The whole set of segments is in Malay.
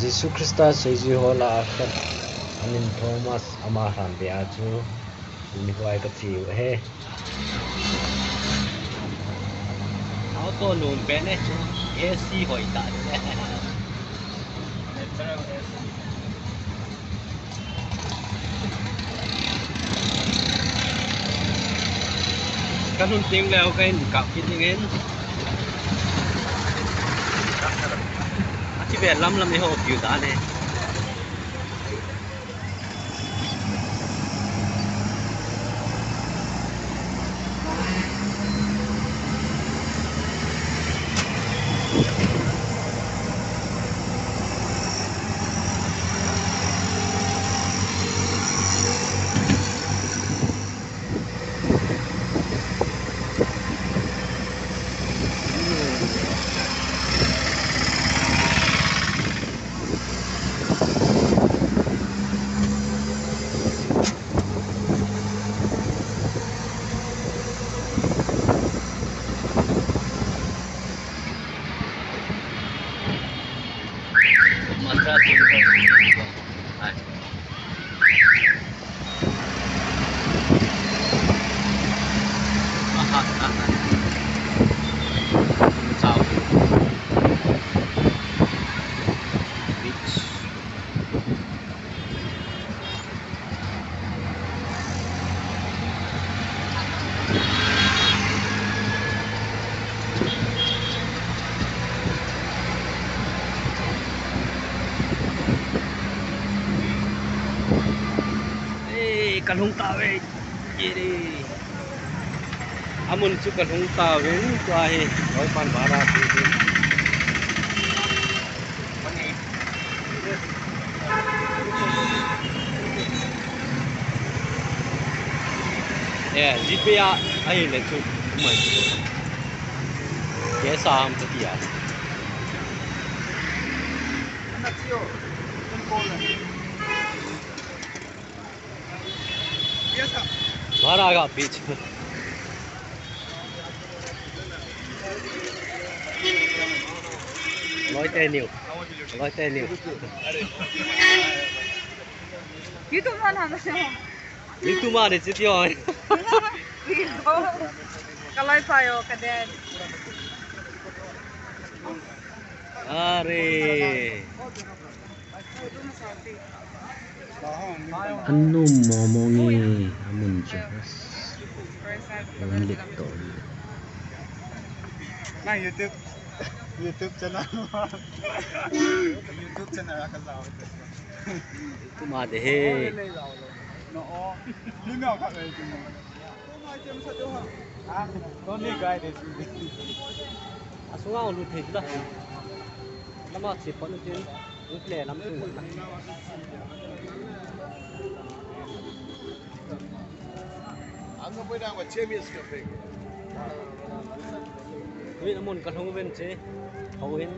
Jisu Krista seisi hola akan anin Thomas amahan be aju ini huai ka chiu he auto nun pe ne AC hoi ta kan hun ting leo cái cặp cái tiếng en chỉ về lắm đi hộp kiểu đó này mantra kan hung ta ve jadi amun su kan hung ta ve tu ahe oi pan bara tu ya GPA ahe le tu mai ke sa ham tu dia bara ka beach loi te nhiều YouTube mà để chơi rồi Kalau saya kadang are anu momongi amun jelas ulit to Nah YouTube channel YouTube channel akan tahu itu mah deh no ini nak kat itu macam satu ah only guy this asungau lu thịt lah lama sip pon tin lu le lắm tu ang apa dah buat chemis cafe Vì nó muốn cần không bên chế hầu in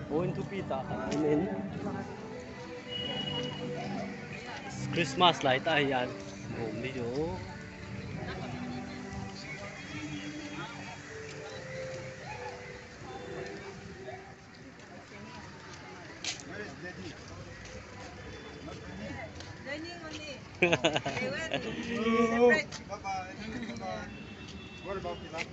thu pi ta in Christmas lại ta yan gồm đi chỗ What about the last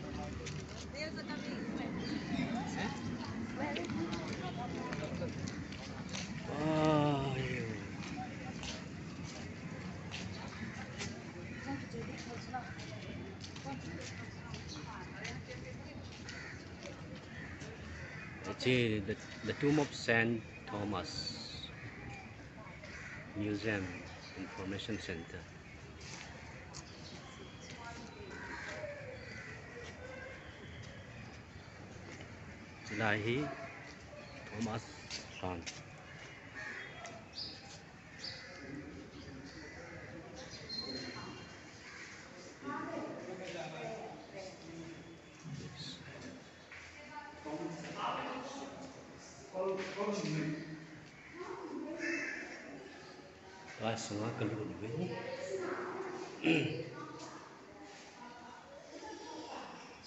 the Tomb of Saint Thomas Museum Information Center. Ilahi Thomas Khan. Và semua keluar dulu.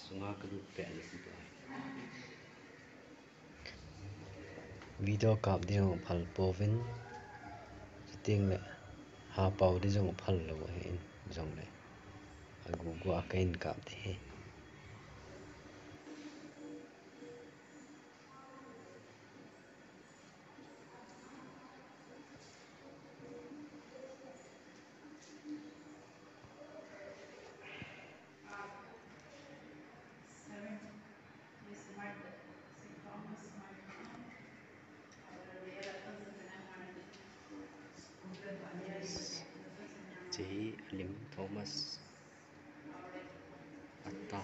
Semua keluar di situ. video cáp đi ông phal povin tiếng lệ hà bảo đi giống phal lâu hen giống lệ agu gua kain cáp thì J. Lim Thomas atau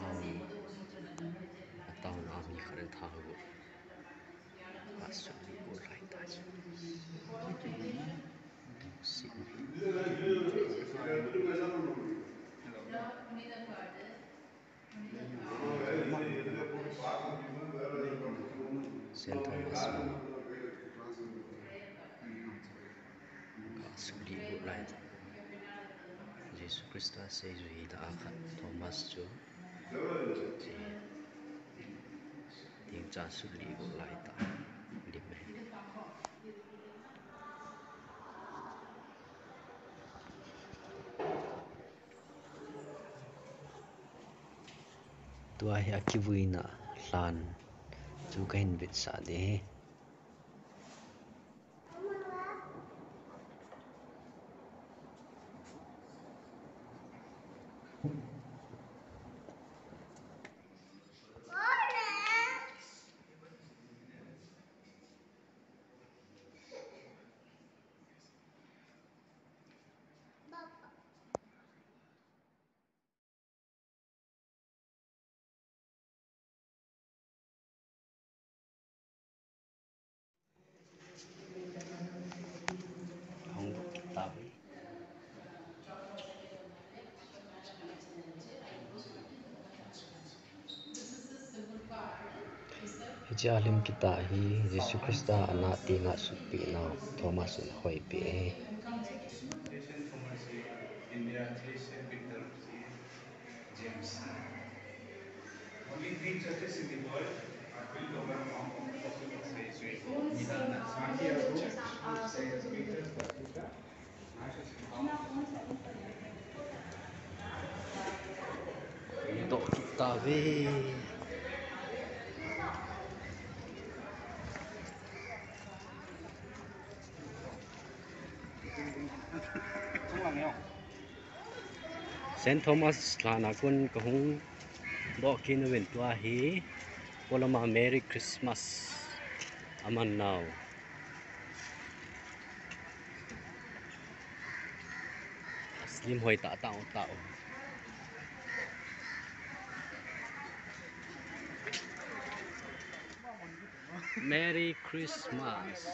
nami karen tahu asal ibu rai tahu Saint Thomas asal ibu rai Yesus Kristus sejui dah akan Thomas jo tiếng cha xử lý của lại ta điểm này tua hi akivui na lan chu kain bit sa de không kitab Hijalim kita hi Yesus Kristus anak tinga supi na Thomas hoi pe Saint Thomas India Saint Peter James. Only 3 churches in the world are built over a mount of the fossil of Jesuit. Santiago, Saint Peter Basilica, untuk kita we Saint Thomas lana kun kahung do kin wen tua hi polama Merry Christmas aman now slim hoi ta tao tao Merry Christmas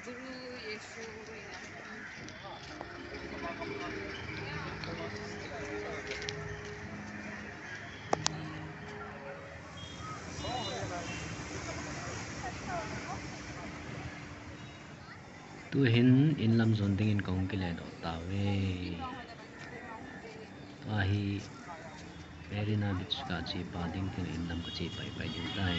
Guru Yesu tu hin in lam zon ding in kong kile do ta we ta hi Marina Beach ka chi pa ding tin in lam ka chi pai pai ding tai